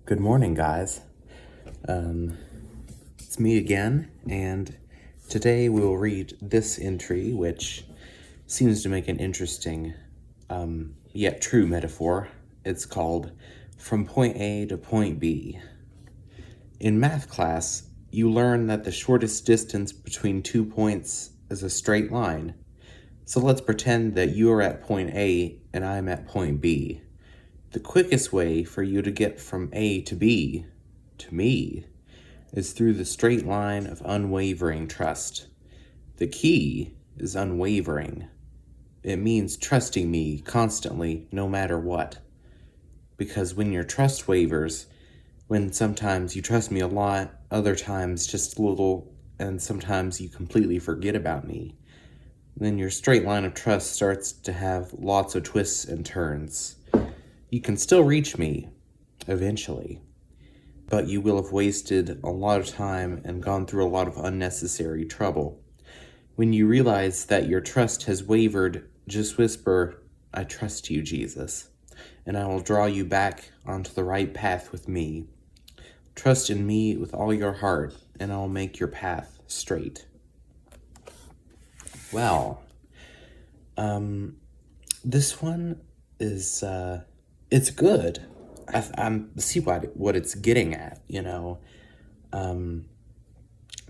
Good morning, guys. It's me again, and today we'll read this entry, which seems to make an interesting, yet true metaphor. It's called From Point A to Point B. In math class, you learn that the shortest distance between 2 points is a straight line. So let's pretend that you are at point A and I'm at point B. The quickest way for you to get from A to B to me is through the straight line of unwavering trust. The key is unwavering. It means trusting me constantly, no matter what. Because when your trust wavers, when sometimes you trust me a lot, other times just a little, and sometimes you completely forget about me, then your straight line of trust starts to have lots of twists and turns. You can still reach me, eventually, but you will have wasted a lot of time and gone through a lot of unnecessary trouble. When you realize that your trust has wavered, just whisper, "I trust you, Jesus," and I will draw you back onto the right path with me. Trust in me with all your heart, and I will make your path straight. Well, this one is, it's good. I see what it's getting at,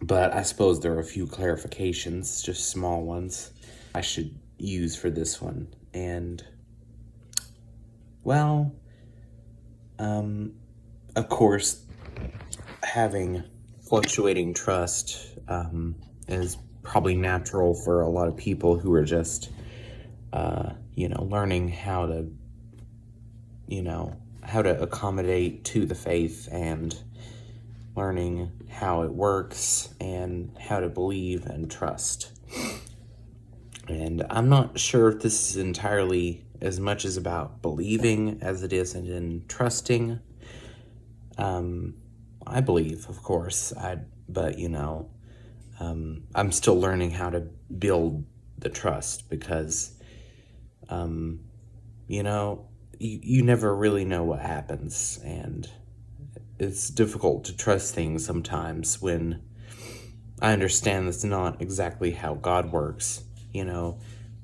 but I suppose there are a few clarifications, just small ones, I should use for this one. And, well, of course, having fluctuating trust is probably natural for a lot of people who are just, learning how to accommodate to the faith and learning how it works and how to believe and trust. And I'm not sure if this is entirely as much as about believing as it is in trusting. I believe, of course, but I'm still learning how to build the trust because, you never really know what happens, and it's difficult to trust things sometimes when I understand that's not exactly how God works,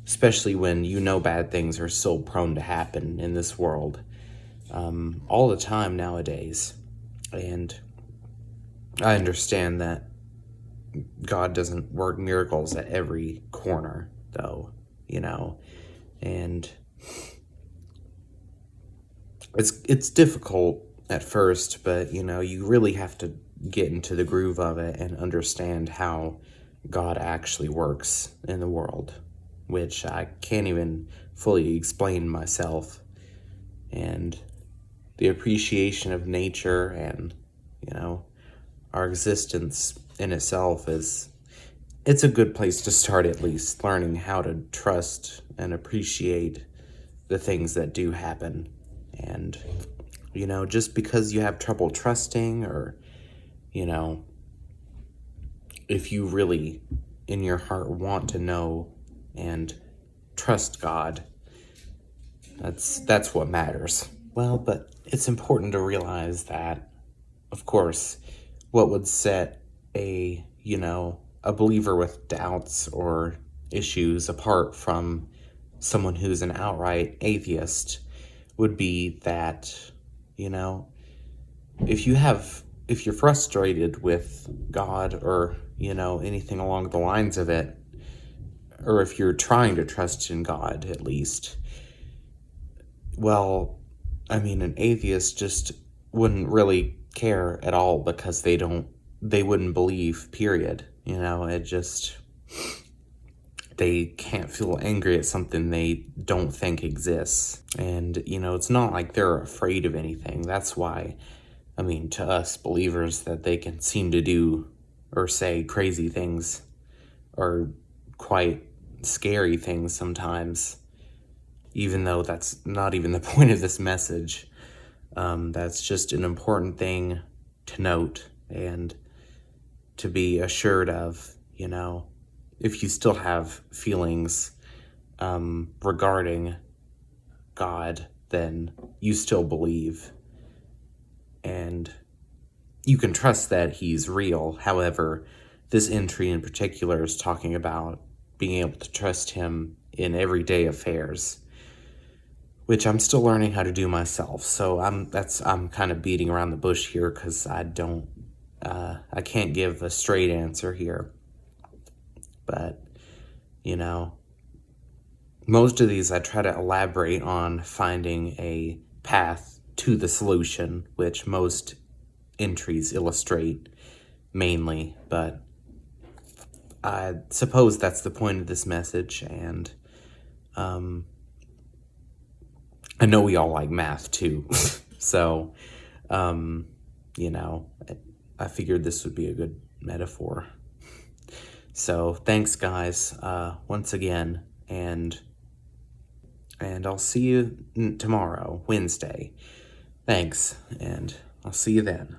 especially when bad things are so prone to happen in this world all the time nowadays. And I understand that God doesn't work miracles at every corner, though, and it's difficult at first, but, you really have to get into the groove of it and understand how God actually works in the world, which I can't even fully explain myself. And the appreciation of nature and, our existence in itself it's a good place to start, at least learning how to trust and appreciate the things that do happen. And, just because you have trouble trusting or, if you really in your heart want to know and trust God, that's what matters. Well, but it's important to realize that, of course, what would set a believer with doubts or issues apart from someone who's an outright atheist would be that, if you're frustrated with God or, anything along the lines of it, or if you're trying to trust in God at least, well, an atheist just wouldn't really care at all because they wouldn't believe, period. They can't feel angry at something they don't think exists. And, it's not like they're afraid of anything. That's why, to us believers, that they can seem to do or say crazy things or quite scary things sometimes, even though that's not even the point of this message. That's just an important thing to note and to be assured of, if you still have feelings regarding God, then you still believe. and you can trust that he's real. However, this entry in particular is talking about being able to trust him in everyday affairs, which I'm still learning how to do myself. So I'm kind of beating around the bush here because I can't give a straight answer here. But, you know, most of these I try to elaborate on finding a path to the solution, which most entries illustrate mainly, but I suppose that's the point of this message. And I know we all like math too. So, you know, I figured this would be a good metaphor. So thanks, guys, once again, and I'll see you tomorrow, Wednesday. Thanks, and I'll see you then.